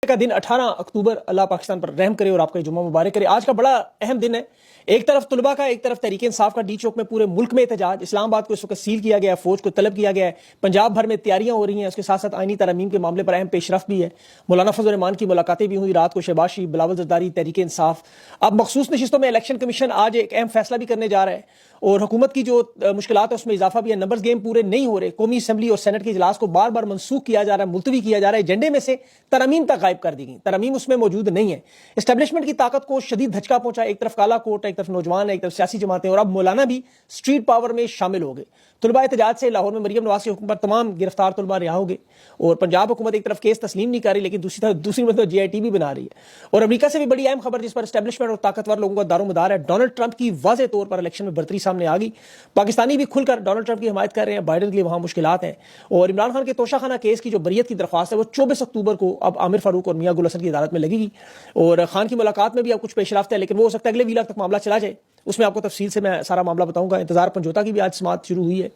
کا دن 18 اکتوبر اللہ پاکستان پر رحم کرے اور آپ کا جمعہ مبارک کرے۔ آج کا بڑا اہم دن ہے، ایک طرف طلبہ کا، ایک طرف تحریک انصاف کا ڈی چوک میں پورے ملک میں احتجاج، اسلام آباد کو اس وقت سیل کیا گیا ہے، فوج کو طلب کیا گیا ہے، پنجاب بھر میں تیاریاں ہو رہی ہیں، اس کے ساتھ ساتھ آئینی ترامیم کے معاملے پر اہم پیش رفت بھی ہے۔ مولانا فضل الرحمان کی ملاقاتیں بھی ہوئی رات کو، شہباز شریف، بلاول زرداری، تحریک انصاف۔ اب مخصوص نشستوں میں الیکشن کمیشن آج ایک اہم فیصلہ بھی کرنے جا رہا ہے اور حکومت کی جو مشکلات ہے اس میں اضافہ بھی ہے، نمبرز گیم پورے نہیں ہو رہے، قومی اسمبلی اور سینٹ کے اجلاس کو بار بار منسوخ کیا جا رہا ہے، ملتوی کیا جا رہا ہے، ایجنڈے میں سے ترامیم تک غائب کر دی گئی، ترامیم اس میں موجود نہیں ہے۔ اسٹیبلشمنٹ کی طاقت کو شدید دھچکا پہنچا، ایک طرف کالا کوٹ ہے، ایک طرف نوجوان ہے، ایک طرف سیاسی جماعتیں، اور اب مولانا بھی اسٹریٹ پاور میں شامل ہو گئے۔ طلباء احتجاج سے لاہور میں مریم نواز کے حکم پر تمام گرفتار طلباء رہا ہو گئے، اور پنجاب حکومت ایک طرف کیس تسلیم نہیں کر رہی لیکن دوسری مطلب جی آئی ٹی بھی بنا رہی ہے۔ اور امریکہ سے بھی بڑی اہم خبر جس پر اسٹیبلشمنٹ اور طاقتور لوگوں کا دار و مدار ہے، ڈونلڈ ٹرمپ کی واضح طور پر الیکشن میں برتری سامنے آ گئی۔ پاکستانی بھی کھل کر ڈونلڈ ٹرمپ کی حمایت کر رہے ہیں، بائیڈن کے لیے وہاں مشکلات ہیں، اور عمران خان کے توشہ خانہ کیس کی جو بریت کی درخواست ہے وہ 24 اکتوبر کو اب عامر فاروق اور میاں گل حسن کی عدالت میں لگے گی، اور خان کی ملاقات میں بھی اب کچھ پیش رفت ہے، لیکن وہ ہو سکتا ہے اگلے ویلاگ تک معاملہ چلا جائے، اس میں آپ کو تفصیل سے میں سارا معاملہ بتاؤں گا۔ انتظار پنجوتا کی بھی آج سماعت شروع ہوئی ہے،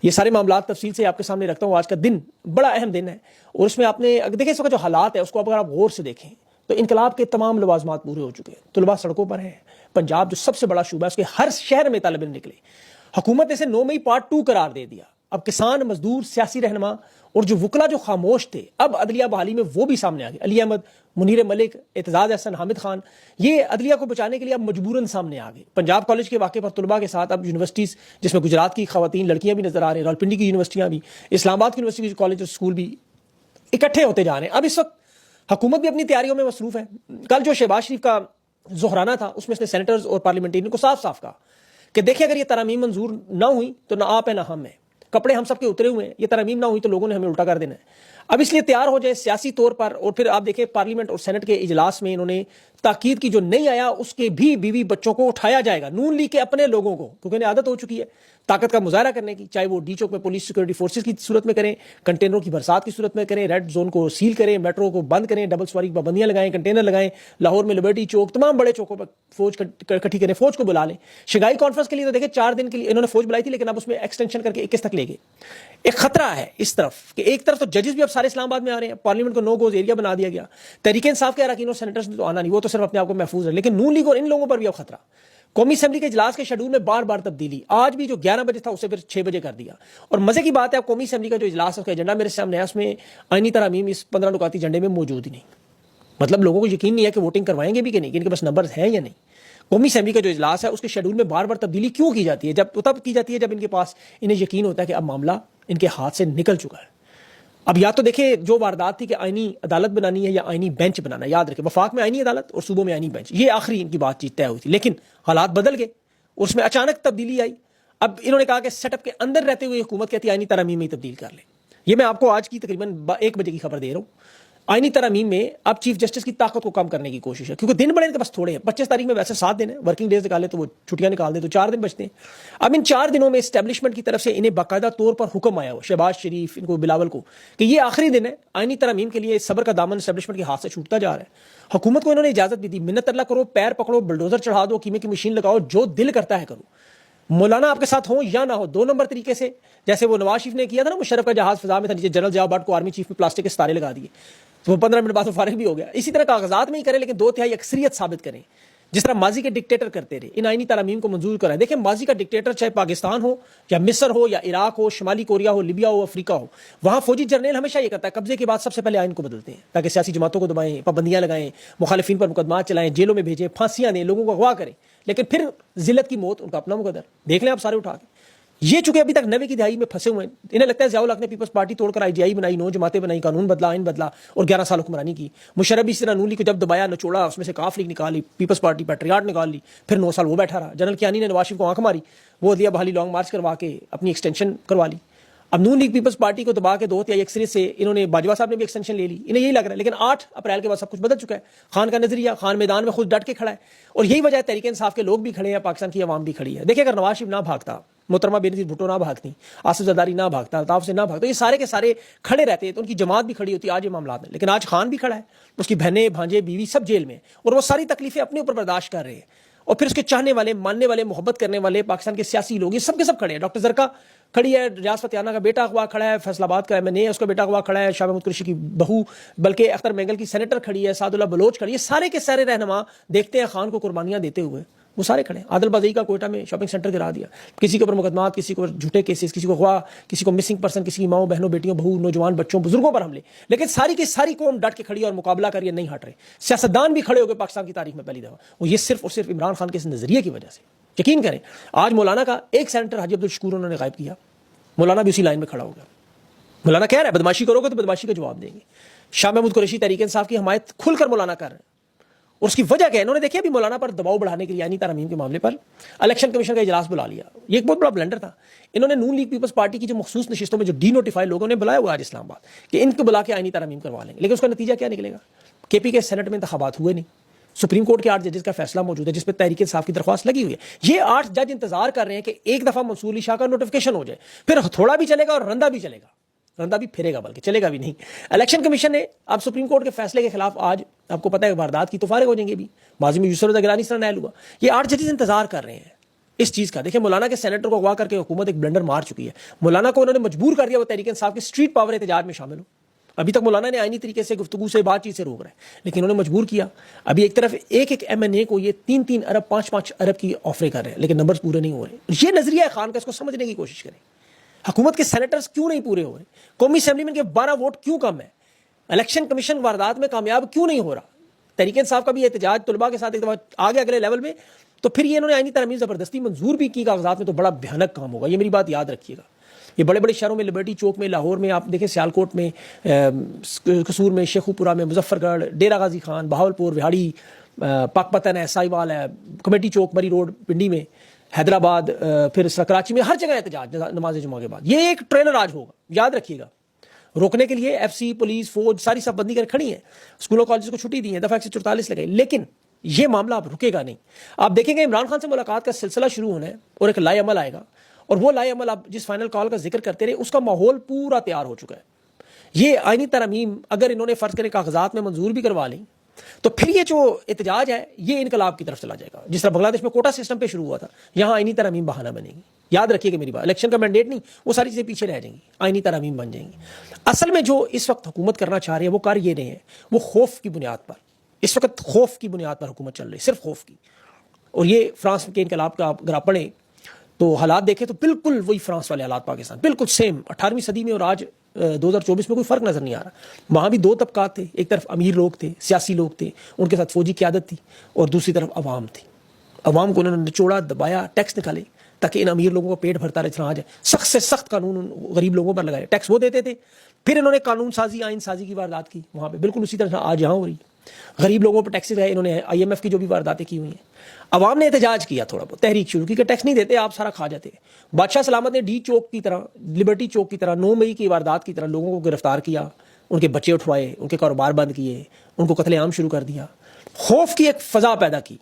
یہ سارے معاملات تفصیل سے آپ کے سامنے رکھتا ہوں۔ آج کا دن بڑا اہم دن ہے، اور اس میں آپ نے دیکھیں اس وقت جو حالات ہے اس کو اگر آپ غور سے دیکھیں تو انقلاب کے تمام لوازمات پورے ہو چکے ہیں، طلباء سڑکوں پر ہیں، پنجاب جو سب سے بڑا صوبہ ہے اس کے ہر شہر میں طالب علم نکلے، حکومت نے اسے 9 مئی پارٹ 2 قرار دے دیا۔ اب کسان، مزدور، سیاسی رہنما اور جو وکلا جو خاموش تھے اب عدلیہ بحالی میں وہ بھی سامنے آ گئے، علی احمد، منیر ملک، اعتزاز احسن، حامد خان، یہ عدلیہ کو بچانے کے لیے اب مجبوراً سامنے آ گئے۔ پنجاب کالج کے واقعے پر طلباء کے ساتھ اب یونیورسٹیز جس میں گجرات کی خواتین لڑکیاں بھی نظر آ رہے ہیں، راولپنڈی کی یونیورسٹیاں بھی، اسلام آباد کی یونیورسٹی کے کالج اور اسکول بھی اکٹھے ہوتے جا رہے ہیں۔ اب اس وقت حکومت بھی اپنی تیاریوں میں مصروف ہے۔ کل جو شہباز شریف کا ظہرانہ تھا اس میں اس نے سینیٹرز اور پارلیمنٹیرین کو صاف صاف کہا کہ دیکھیں اگر یہ ترامیم منظور نہ ہوئی تو نہ آپ ہے نہ ہم ہیں، کپڑے ہم سب کے اترے ہوئے ہیں، یہ ترامیم نہ ہوئی تو لوگوں نے ہمیں الٹا کر دینا ہے۔ اب اس لیے تیار ہو جائے سیاسی طور پر، اور پھر آپ دیکھیں پارلیمنٹ اور سینٹ کے اجلاس میں انہوں نے تاکید کی جو نہیں آیا اس کے بھی بیوی بچوں کو اٹھایا جائے گا، نون لیگ کے اپنے لوگوں کو، کیونکہ انہیں عادت ہو چکی ہے طاقت کا مظاہرہ کرنے کی، چاہے وہ ڈی چوک میں پولیس سیکورٹی فورسز کی صورت میں کریں، کنٹینروں کی برسات کی صورت میں کریں، ریڈ زون کو سیل کریں، میٹرو کو بند کریں، ڈبل سواری کی پابندیاں لگائیں، کنٹینر لگائیں، لاہور میں لبرٹی چوک، تمام بڑے چوکوں پر فوج اکٹھی کریں، فوج کو بلا لیں۔ شنگھائی کانفرنس کے لیے تو دیکھیں 4 دن کے لیے انہوں نے فوج بلائی تھی لیکن اب اس میں ایکسٹینشن کر کے 21 تک لے گئے۔ ایک خطرہ ہے اس طرف کہ ایک طرف تو ججز بھی اب سارے اسلام آباد میں آ رہے ہیں، پارلیمنٹ کو نو گوز ایریا بنا دیا گیا، تحریک انصاف کے اراکین اور سینیٹرز نے تو آنا نہیں، وہ تو صرف اپنے آپ کو محفوظ ہے، لیکن نون لیگ اور ان لوگوں پر بھی اب خطرہ۔ قومی اسمبلی کے اجلاس کے شیڈول میں بار بار تبدیلی، آج بھی جو 11 بجے تھا اسے پھر 6 بجے کر دیا، اور مزے کی بات ہے قومی اسمبلی کا جو اجلاس ہے اس کا ایجنڈا میرے سامنے ہے، اس میں آئینی ترامیم اس 15 نکاتی ایجنڈے میں موجود ہی نہیں۔ مطلب لوگوں کو یقین نہیں ہے کہ ووٹنگ کروائیں گے بھی کہ نہیں، کہ ان کے پاس نمبرز ہیں یا نہیں۔ قومی اسمبلی کا جو اجلاس ہے اس کے شیڈول میں بار بار تبدیلی کیوں کی جاتی ہے؟ تب کی جاتی ہے جب ان کے پاس انہیں یقین ہوتا ہے کہ اب معاملہ ان کے ہاتھ سے نکل چکا ہے۔ اب یا تو دیکھیں جو واردات تھی کہ آئینی عدالت بنانی ہے یا آئینی بینچ بنانا ہے، یاد رکھیں وفاق میں آئینی عدالت اور صوبوں میں آئینی بینچ، یہ آخری ان کی بات چیت طے ہوئی تھی، لیکن حالات بدل گئے اور اس میں اچانک تبدیلی آئی۔ اب انہوں نے کہا کہ سیٹ اپ کے اندر رہتے ہوئے حکومت کہتی ہے آئینی ترامیم میں ہی تبدیل کر لیں۔ یہ میں آپ کو آج کی تقریباً 1 بجے کی خبر دے رہا ہوں۔ آئینی ترامیم میں اب چیف جسٹس کی طاقت کو کم کرنے کی کوشش ہے، کیونکہ دن بڑے ان کے پاس تھوڑے ہیں، 25 تاریخ میں ویسے 7 دن ہے، ورکنگ ڈیز نکالے تو وہ چھٹیاں نکال دیں تو 4 دن بچتے ہیں۔ اب ان 4 دنوں میں اسٹیبلشمنٹ کی طرف سے انہیں باقاعدہ طور پر حکم آیا ہو، شہباز شریف، ان کو بلاول کو، کہ یہ آخری دن ہے، آئینی ترامیم کے لیے صبر کا دامن اسٹیبلشمنٹ کے ہاتھ سے چھوٹتا جا رہا ہے۔ حکومت کو انہوں نے اجازت بھی دی، منت اللہ کرو، پیر پکڑو، بلڈوزر چڑھا دو، کیمے کی مشین لگاؤ، جو دل کرتا ہے کرو، مولانا آپ کے ساتھ ہوں یا نہ ہو، 2 نمبر طریقے سے، جیسے وہ نواز شریف نے کیا تھا نا، مشرف کا جہاز فضا میں تھا، نیچے جنرل ضیاء بٹ کو آرمی چیف میں پلاسٹک کے ستارے لگا دیے تو وہ 15 منٹ بعد فارغ بھی ہو گیا۔ اسی طرح کاغذات میں ہی کریں لیکن 2/3 اکثریت ثابت کریں، جس طرح ماضی کے ڈکٹیٹر کرتے رہے، ان آئینی ترامیم کو منظور کرائیں۔ دیکھیں ماضی کا ڈکٹیٹر چاہے پاکستان ہو یا مصر ہو یا عراق ہو، شمالی کوریا ہو، لیبیا ہو، افریقہ ہو، وہاں فوجی جرنیل ہمیشہ یہ کرتا ہے قبضے کے بعد سب سے پہلے آئین کو بدلتے ہیں تاکہ سیاسی جماعتوں کو دبائیں، پابندیاں لگائیں، مخالفین پر مقدمات چلائیں، جیلوں میں بھیجیں، پھانسیاں دیں، لوگوں کو اغوا کریں، لیکن پھر ذلت کی موت ان کا اپنا مقدر۔ دیکھ لیں آپ سارے اٹھا کے، یہ چونکہ ابھی تک 90 کی دہائی میں پھنسے ہوئے ہیں، انہیں لگتا ہے ضیاء الحق نے پیپلز پارٹی توڑ کر آئی جی آئی بنائی، 9 جماعتیں بنائی، قانون بدلا، آئین بدلا اور 11 سال حکمرانی کی۔ مشرف بھی اس طرح نون لیگ کو جب دبایا، نچوڑا، اس میں سے کاف لیگ نکال لی، پیپلز پارٹی پیٹریاٹ نکال لی، پھر 9 سال وہ بیٹھا رہا۔ جنرل کیانی نے نواز شریف کو آنکھ ماری، وہ عدلیہ بحالی لانگ مارچ کروا کے اپنی ایکسٹینشن کروا لی۔ اب نون لیگ پیپلز پارٹی کو دبا کے 2/3 اکثریت سے انہوں نے، باجوہ صاحب نے بھی ایکسٹینشن لے لی، انہیں یہی لگ رہا ہے، لیکن 8 اپریل کے بعد سب کچھ بدل چکا ہے۔ خان کا نظریہ، خان میدان میں خود ڈٹ کے کھڑا ہے، اور یہی وجہ ہے تحریک انصاف کے لوگ بھی کھڑے ہیں، پاکستان کی عوام بھی کھڑی ہے۔ دیکھیں اگر نواز شریف نہ بھاگتا، محترمہ بینظیر بھٹو نہ بھاگتی، آصف زرداری نہ بھاگتا، الطاف سے نہ بھاگتا، یہ سارے کے سارے کھڑے رہتے تو ان کی جماعت بھی کھڑی ہوتی آج یہ معاملات میں، لیکن آج خان بھی کھڑا ہے، اس کی بہنیں، بھانجے، بیوی سب جیل میں، اور وہ ساری تکلیفیں اپنے اوپر برداشت کر رہے ہیں، اور پھر اس کے چاہنے والے، ماننے والے، محبت کرنے والے پاکستان کے سیاسی لوگ یہ سب کے سب کھڑے ہیں۔ ڈاکٹر زرکا کھڑی ہے ریاض فتح کا بیٹا اغوا کھڑا ہے, فیصل آباد کا MNA ہے اس کا بیٹا اغوا کھڑا ہے, شاہ محمود قریشی کی بہو بلکہ اختر مینگل کی سینیٹر کھڑی ہے, سعد اللہ بلوچ کھڑی ہے, سارے کے سارے رہنما دیکھتے ہیں خان کو قربانیاں دیتے ہوئے, وہ سارے کھڑے ہیں. عادل بادئی کا کوئٹہ میں شاپنگ سینٹر گرا دیا, کسی کے اوپر مقدمات, کسی کو جھوٹے کیسز, کسی کو اغوا, کسی کو مسنگ پرسن, کسی کی ماؤں بہنوں بیٹیوں بہو نوجوان بچوں بزرگوں پر حملے, لیکن ساری کی ساری قوم ڈٹ کے کھڑی ہے اور مقابلہ کر رہی ہے, نہیں ہٹ رہے. سیاستدان بھی کھڑے ہو گئے پاکستان کی تاریخ میں پہلی دفعہ, وہ یہ صرف اور صرف عمران خان کے اس نظریے کی وجہ سے. یقین کریں آج مولانا کا ایک سینیٹر حاجی عبدالشکور انہوں نے غائب کیا, مولانا بھی اسی لائن میں کھڑا ہو گیا. مولانا کہہ رہا ہے بدماشی کرو گے تو بدماشی کا جواب دیں گے. شاہ محمود قریشی تحریک انصاف کی حمایت کھل کر مولانا کر رہے ہیں, اور اس کی وجہ کیا ہے, انہوں نے دیکھا ابھی مولانا پر دباؤ بڑھانے کے لیے آئینی ترامیم کے معاملے پر الیکشن کمیشن کا اجلاس بلا لیا. یہ ایک بہت بڑا بلنڈر تھا. انہوں نے نون لیگ پیپلز پارٹی کی جو مخصوص نشستوں میں جو ڈی نوٹیفائی لوگوں نے بلایا ہوا آج اسلام آباد کہ ان کو بلا کے آئینی ترامیم کروا لیں گے, لیکن اس کا نتیجہ کیا نکلے گا؟ KP کے سینٹ میں انتخابات ہوئے نہیں, سپریم کورٹ کے 8 ججز کا فیصلہ موجود ہے جس پہ تحریک انصاف کی درخواست لگی ہوئی ہے. یہ 8 جج انتظار کر رہے ہیں کہ ایک دفعہ منصور علی شاہ کا نوٹیفیکیشن ہو جائے, پھر تھوڑا بھی چلے گا اور رندہ بھی چلے گا, رندہ بھی پھرے گا بلکہ چلے گا بھی نہیں. الیکشن کمیشن نے اب سپریم کورٹ کے فیصلے کے خلاف آج آپ کو پتہ ہے واردات کی تو فارغ ہو جائیں گے. بھی ماضی میں یوسف رضا گیلانی سے نائل ہوا, یہ 8 ججز انتظار کر رہے ہیں اس چیز کا. دیکھیں مولانا کے سینیٹر کو اغوا کر کے حکومت ایک بلنڈر مار چکی ہے. مولانا کو انہوں نے مجبور کر دیا وہ تحریک انصاف کے اسٹریٹ پاور احتجاج میں شامل ہو. ابھی تک مولانا نے آئینی طریقے سے گفتگو سے بات چیت سے روک رہا ہے, لیکن انہوں نے مجبور کیا. ابھی ایک طرف ایک MNA کو یہ 3 ارب 5 ارب کی آفریں کر رہے ہیں, لیکن نمبرز پورے نہیں ہو رہے. یہ نظریہ خان کا, اس کو سمجھنے کی کوشش کریں. حکومت کے سینیٹرز کیوں نہیں پورے ہو رہے, قومی اسمبلی میں کے 12 ووٹ کیوں کم ہے, الیکشن کمیشن واردات میں کامیاب کیوں نہیں ہو رہا, تحریک انصاف کا بھی احتجاج طلباء کے ساتھ ایک دفعہ آگے اگلے لیول میں, تو پھر یہ انہوں نے آئینی ترامیم زبردستی منظور بھی کی کاغذات میں, تو بڑا بھیانک کام ہوگا. یہ میری بات یاد رکھیے گا. یہ بڑے بڑے شہروں میں لبرٹی چوک میں, لاہور میں, آپ دیکھیں سیالکوٹ میں, قصور میں, شیخوپورہ میں, مظفر گڑھ, ڈیرہ غازی خان, بہاولپور, وہاڑی, پاک پتن ہے, سائیوال ہے, کمیٹی چوک, مری روڈ پنڈی میں, حیدرآباد, پھر کراچی میں, ہر جگہ احتجاج نماز جمعہ کے بعد. یہ ایک ٹرینر آج ہوگا, یاد رکھیے گا. روکنے کے لیے FC پولیس فوج ساری سب بندی کر کھڑی ہیں, اسکولوں کالجز کو چھٹی دی ہیں, دفعہ 144 لگائی, لیکن یہ معاملہ اب رکے گا نہیں. آپ دیکھیں گے عمران خان سے ملاقات کا سلسلہ شروع ہونا ہے اور ایک لائے عمل آئے گا, اور وہ لائے عمل آپ جس فائنل کال کا ذکر کرتے رہے اس کا ماحول پورا تیار ہو چکا ہے. یہ آئینی ترامیم اگر انہوں نے فرض کریں کاغذات میں منظور بھی کروا لیں تو پھر یہ جو احتجاج ہے یہ انقلاب کی طرف چلا جائے گا. جس طرح بنگلہ دیش میں کوٹا سسٹم پہ شروع ہوا تھا, یہاں آئینی ترامیم بہانہ بنے گی. یاد رکھیے کہ میری بات, الیکشن کا مینڈیٹ نہیں, وہ ساری چیزیں پیچھے رہ جائیں گی, آئینی ترامیم بن جائیں گی. اصل میں جو اس وقت حکومت کرنا چاہ رہے ہیں وہ کر یہ رہے ہیں, وہ خوف کی بنیاد پر, اس وقت خوف کی بنیاد پر حکومت چل رہی ہے, صرف خوف کی. اور یہ فرانس کے انقلاب کا اگر آپ پڑھیں تو حالات دیکھیں تو بالکل وہی فرانس والے حالات پاکستان, بالکل سیم 18ویں صدی میں اور آج 2024 میں کوئی فرق نظر نہیں آ رہا. وہاں بھی 2 طبقات تھے, ایک طرف امیر لوگ تھے, سیاسی لوگ تھے, ان کے ساتھ فوجی قیادت تھی, اور دوسری طرف عوام تھی. عوام کو انہوں نے نچوڑا, دبایا, ٹیکس نکالے تاکہ ان امیر لوگوں کو پیٹ بھرتا رہے چلا جائے. سخت سے سخت قانون غریب لوگوں پر لگائے, ٹیکس وہ دیتے تھے. پھر انہوں نے قانون سازی, آئین سازی کی واردات کی وہاں پہ, بالکل اسی طرح آج یہاں ہو رہی. غریب لوگوں پر ٹیکس لگائے انہوں نے, IMF کی جو بھی وارداتیں کی ہوئی ہیں. عوام نے احتجاج کیا, تھوڑا بہت تحریک شروع کی کہ ٹیکس نہیں دیتے آپ, سارا کھا جاتے. بادشاہ سلامت نے ڈی چوک کی طرح, لبرٹی چوک کی طرح, 9 مئی کی واردات کی طرح لوگوں کو گرفتار کیا, ان کے بچے اٹھوائے, ان کے کاروبار بند کیے, ان کو قتل عام شروع کر دیا. خوف کی ایک فضا پیدا کی,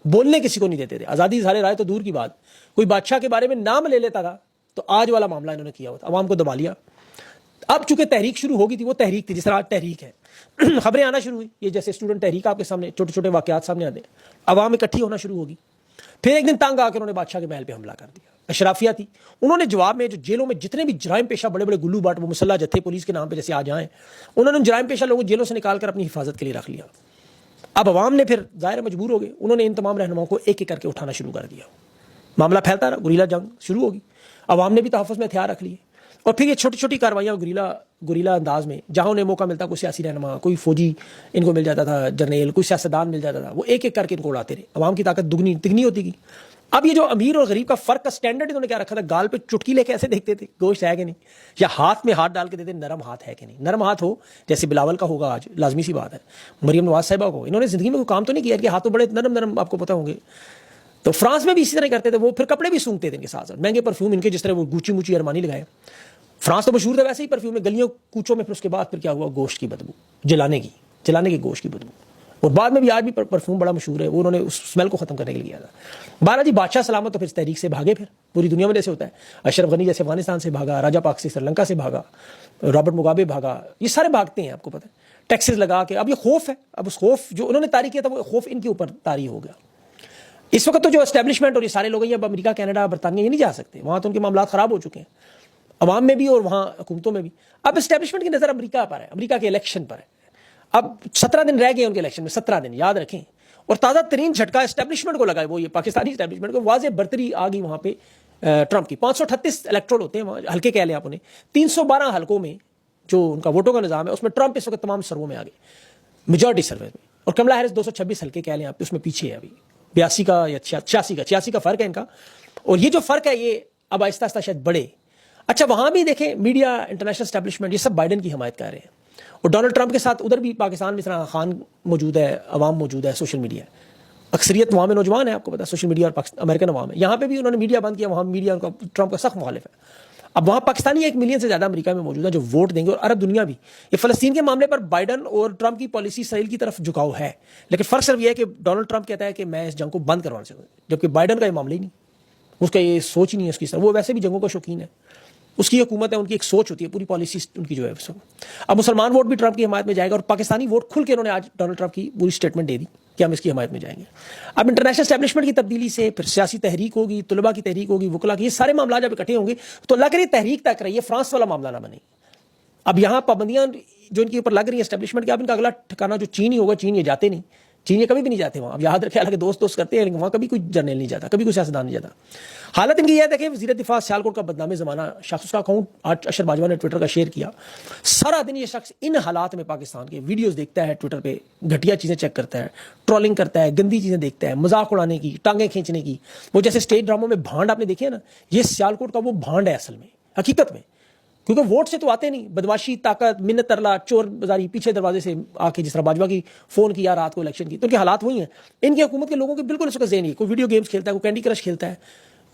بولنے کسی کو نہیں دیتے تھے. آزادی اظہار رائے تو دور کی بات, کوئی بادشاہ کے بارے میں نام لے لیتا تھا. تو آج والا معاملہ انہوں نے کیا ہوتا, عوام کو دبا لیا. اب چونکہ تحریک شروع ہوگی تھی, وہ تحریک تھی جس طرح آج تحریک ہے. خبریں آنا شروع ہوئی, یہ جیسے اسٹوڈنٹ تحریک آپ کے سامنے چھوٹے چھوٹے واقعات سامنے آتے ہیں, عوام اکٹھی ہونا شروع ہوگی. پھر ایک دن تنگ آ کے انہوں نے بادشاہ کے محل پہ حملہ کر دیا. اشرافیہ تھی, انہوں نے جواب میں جو جیلوں میں جتنے بھی جرائم پیشہ بڑے بڑے گلو باٹ, وہ مسلح جتھے پولیس کے نام پہ جیسے آج آئیں, انہوں نے جرائم پیشہ لوگوں جیلوں سے نکال کر اپنی حفاظت کے لیے رکھ لیا. اب عوام نے پھر ظاہر مجبور ہو گئے, انہوں نے ان تمام رہنماؤں کو ایک ایک کر کے اٹھانا شروع کر دیا. معاملہ پھیلتا رہا, گریلا جنگ شروع ہوگی. عوام نے بھی تحفظ میں ہتھیار رکھ لیے, اور پھر یہ چھوٹی چھوٹی کاروائیاں گریلا انداز میں, جہاں انہیں موقع ملتا, کوئی سیاسی رہنما, کوئی فوجی ان کو مل جاتا تھا, جرنیل, کوئی سیاستدان مل جاتا تھا, وہ ایک ایک کر کے ان کو اڑاتے رہے. عوام کی طاقت دگنی تگنی ہوتی گئی. اب یہ جو امیر اور غریب کا فرق کا سٹینڈرڈ انہوں نے کیا رکھا تھا, گال پہ چٹکی لے کے ایسے دیکھتے تھے گوشت ہے کہ نہیں, یا ہاتھ میں ہاتھ ڈال کے دیتے نرم ہاتھ ہے کہ نہیں. نرم ہاتھ ہو جیسے بلاول کا ہوگا آج, لازمی سی بات ہے. مریم نواز صاحبہ کو انہوں نے زندگی میں کوئی کام تو نہیں کیا کہ ہاتھ تو بڑے نرم نرم, آپ کو پتہ ہوں گے. تو فرانس میں بھی اسی طرح کرتے تھے, وہ پھر کپڑے بھی سونگتے تھے ان کے ساتھ ساتھ, مہنگے پرفیوم ان کے, جس طرح وہ گوچی موچی ارمانی لگائے. فرانس تو مشہور تھا ویسے ہی پرفیوم میں, گلیوں کوچوں میں. پھر اس کے بعد پھر کیا ہوا, گوشت کی بدبو, جلانے کی گوشت کی بدبو. اور بعد میں بھی آج بھی پرفیوم بڑا مشہور ہے, وہ انہوں نے اس اسمیل کو ختم کرنے کے لیے کیا تھا. بارہ جی بادشاہ سلامت تو پھر تحریک سے بھاگے, پھر پوری دنیا میں جیسے ہوتا ہے, اشرف غنی جیسے افغانستان سے بھاگا, راجا پاک سے سری لنکا سے بھاگا, رابرٹ مگابے بھاگا, یہ سارے بھاگتے ہیں, آپ کو پتہ ہے, ٹیکسز لگا کے. اب یہ خوف ہے, اب اس خوف جو انہوں نے طاری کیا تھا وہ خوف ان کے اوپر طاری ہو گیا. اس وقت تو جو اسٹیبلشمنٹ اور یہ سارے لوگ ہیں, اب امریکہ, کینیڈا, برطانیہ, یہ نہیں جا سکتے, وہاں تو ان کے معاملات خراب ہو چکے ہیں. عوام میں بھی اور وہاں حکومتوں میں بھی. اب اسٹیبلشمنٹ کی نظر امریکہ پر ہے, امریکہ کے الیکشن پر ہے. اب 17 دن رہ گئے ان کے الیکشن میں, 17 دن یاد رکھیں. اور تازہ ترین جھٹکا اسٹیبلشمنٹ کو لگا ہے, وہ یہ پاکستانی اسٹیبلشمنٹ کو واضح برتری آ گئی وہاں پہ ٹرمپ کی. 538 الیکٹرول ہوتے ہیں وہاں, ہلکے کہہ لیں آپ انہیں. 312 حلقوں میں جو ان کا ووٹوں کا نظام ہے اس میں ٹرمپ اس وقت تمام سرووں میں آ گئے, میجورٹی سروے میں. اور کملا ہیرس 226 حلقے کہہ لیں آپ, اس میں پیچھے ہے ابھی 82 کا یا 86 کا فرق ہے ان کا. اور یہ جو فرق ہے یہ اب آہستہ آہستہ شاید بڑھے. اچھا وہاں بھی دیکھیں میڈیا, انٹرنیشنل اسٹیبلشمنٹ, یہ سب بائیڈن کی حمایت کر رہے ہیں. اور ڈونلڈ ٹرمپ کے ساتھ ادھر بھی پاکستان میں اس طرح خان موجود ہے, عوام موجود ہے, سوشل میڈیا, اکثریت وہاں میں نوجوان ہے, آپ کو پتا سوشل میڈیا اور امریکن عوام ہے. یہاں پہ بھی انہوں نے میڈیا بند کیا, وہاں میڈیا ان کا ٹرمپ کا سخت مخالف ہے. اب وہاں پاکستانی 1 ملین سے زیادہ امریکہ میں موجود ہے جو ووٹ دیں گے, اور عرب دنیا بھی. یہ فلسطین کے معاملے پر بائیڈن اور ٹرمپ کی پالیسی اسرائیل کی طرف جھکاؤ ہے, لیکن فرق صرف یہ ہے کہ ڈونلڈ ٹرمپ کہتا ہے کہ میں اس جنگ کو بند کروانا چاہتا ہوں, جبکہ بائیڈن کا یہ معاملہ ہی نہیں, اس کا یہ سوچ ہی نہیں ہے اس کی. وہ ویسے بھی جنگوں کا شوقین ہے, اس کی حکومت ہے, ان کی ایک سوچ ہوتی ہے, پوری پالیسی ان کی جو ہے. اب مسلمان ووٹ بھی ٹرمپ کی حمایت میں جائے گا, اور پاکستانی ووٹ کھل کے انہوں نے آج ڈونلڈ ٹرمپ کی پوری اسٹیٹمنٹ دے دی کہ ہم اس کی حمایت میں جائیں گے. اب انٹرنیشنل اسٹیبلشمنٹ کی تبدیلی سے پھر سیاسی تحریک ہوگی, طلباء کی تحریک ہوگی, وکلا کی, یہ سارے معاملات جب اکٹھے ہوں گے تو اللہ کرے تحریک تک رہی ہے, فرانس والا معاملہ نہ بنے. اب یہاں پابندیاں جو ان کے اوپر لگ رہی ہیں اسٹیبلشمنٹ کی, اب ان کا اگلا ٹھکانا جو چین ہی ہوگا. چین یہ جاتے نہیں, چین یہ کبھی بھی نہیں جاتے وہاں. اب یاد رکھیں, حالانکہ دوست کرتے ہیں لیکن وہاں کبھی کوئی جرنیل نہیں جاتا, کبھی کوئی سیاستدان نہیں جاتا. حالت ان کی یہ ہے, دیکھیں وزیر دفاع سیالکوٹ کا بدنام زمانہ شخص, اس کا اکاؤنٹ آج اشر باجوہ نے ٹویٹر کا شیئر کیا. سارا دن یہ شخص ان حالات میں پاکستان کے ویڈیوز دیکھتا ہے, ٹویٹر پہ گھٹیا چیزیں چیک کرتا ہے, ٹرولنگ کرتا ہے, گندی چیزیں دیکھتا ہے, مذاق اڑانے کی, ٹانگیں کھینچنے کی. وہ جیسے اسٹیج ڈراموں میں بھانڈ آپ نے دیکھے نا, یہ سیالکوٹ کا وہ بھانڈ ہے اصل میں, حقیقت میں. کیونکہ ووٹ سے تو آتے نہیں, بدماشی, طاقت, منت ترلا, چور بازاری, پیچھے دروازے سے آ کے, جس طرح باجوہ کی فون کیا رات کو الیکشن کی, تو ان کے حالات وہی ہیں. ان کی حکومت کے لوگوں کے بالکل اس وقت ذہن نہیں, کوئی ویڈیو گیمز کھیلتا ہے, کوئی کینڈی کرش کھیلتا ہے,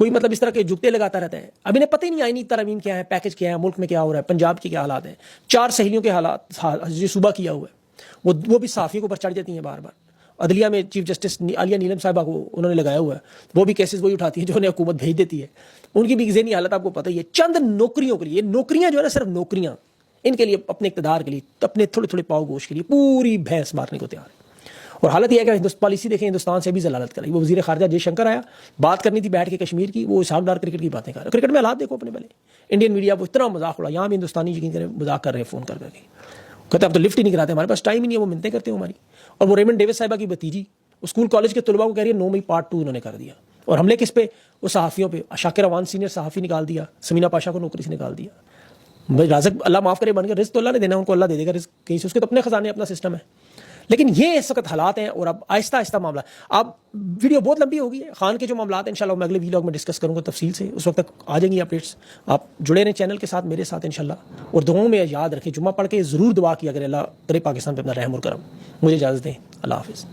کوئی مطلب اس طرح کے جگتے لگاتا رہتا ہے. اب انہیں پتہ ہی نہیں آئینی ترمیم کیا ہے, پیکج کیا ہے, ملک میں کیا ہو رہا ہے, پنجاب کے کیا حالات ہیں. 4 سہیلیوں کے حالات جو صوبہ کیا ہوا ہے وہ بھی صحافیوں کے اوپر چڑھ جاتی ہیں بار بار. عدلیہ میں چیف جسٹس عالیہ نیلم صاحبہ کو انہوں نے لگایا ہوا ہے, وہ بھی کیسز وہی اٹھاتی ہیں جو انہیں حکومت بھیج دیتی ہے. ان کی بھی ذہنی حالت آپ کو پتہ ہی ہے. چند نوکریوں کے لیے, نوکریاں جو ہے نا صرف نوکریاں, ان کے لیے اپنے اقتدار کے لیے, اپنے تھوڑے تھوڑے پاؤ گوشت کے لیے پوری بھینس مارنے کو تیار ہے. اور حالت یہ ہے کہ ہندوستان پالیسی دیکھیں, ہندوستان سے بھی ضلالت کرائی. وہ وزیر خارجہ جے شنکر آیا, بات کرنی تھی بیٹھ کے کشمیر کی, وہ اسحاق ڈار کرکٹ کی باتیں کر رہا ہے. کرکٹ میں حالات دیکھو اپنے پہلے, انڈین میڈیا وہ اتنا مذاق اڑا, یہاں بھی ہندوستانی یقین کریں مذاق کر رہے ہیں فون کر کے, کہتے اب تو لفٹ ہی نہیں کراتے, ہمارے پاس ٹائم ہی نہیں ہے, وہ منتیں کرتے ہیں ہماری. اور وہ ریمنڈ ڈیوس صاحبہ کی بھتیجی اسکول کالج کے طلباء کو کہہ رہی ہے 9 مئی پارٹ 2 انہوں نے کر دیا. اور حملے کس پہ, وہ صحافیوں پہ. شاکر روان سینئر صحافی نکال دیا, سمینا پاشا کو نوکری سے نکال دیا. بھائی رازق اللہ معاف کرے بن گیا, رزق تو اللہ نے دینا, ان کو اللہ دے دے گا رزق کہیں سے, اس کے تو اپنے خزانے, اپنا سسٹم ہے. لیکن یہ اس وقت حالات ہیں, اور اب آہستہ آہستہ معاملہ. اب ویڈیو بہت لمبی ہوگی ہے, خان کے جو معاملات ہیں انشاءاللہ میں اگلے ویلاگ میں ڈسکس کروں گا تفصیل سے, اس وقت تک آ جائیں گی اپڈیٹس. آپ جڑے رہیں چینل کے ساتھ, میرے ساتھ انشاءاللہ. اور دعاؤں میں یاد رکھیں, جمعہ پڑھ کے ضرور دعا کیا کریں, اللہ کرے پاکستان پہ اپنا رحم اور کرم. مجھے اجازت دیں, اللہ حافظ.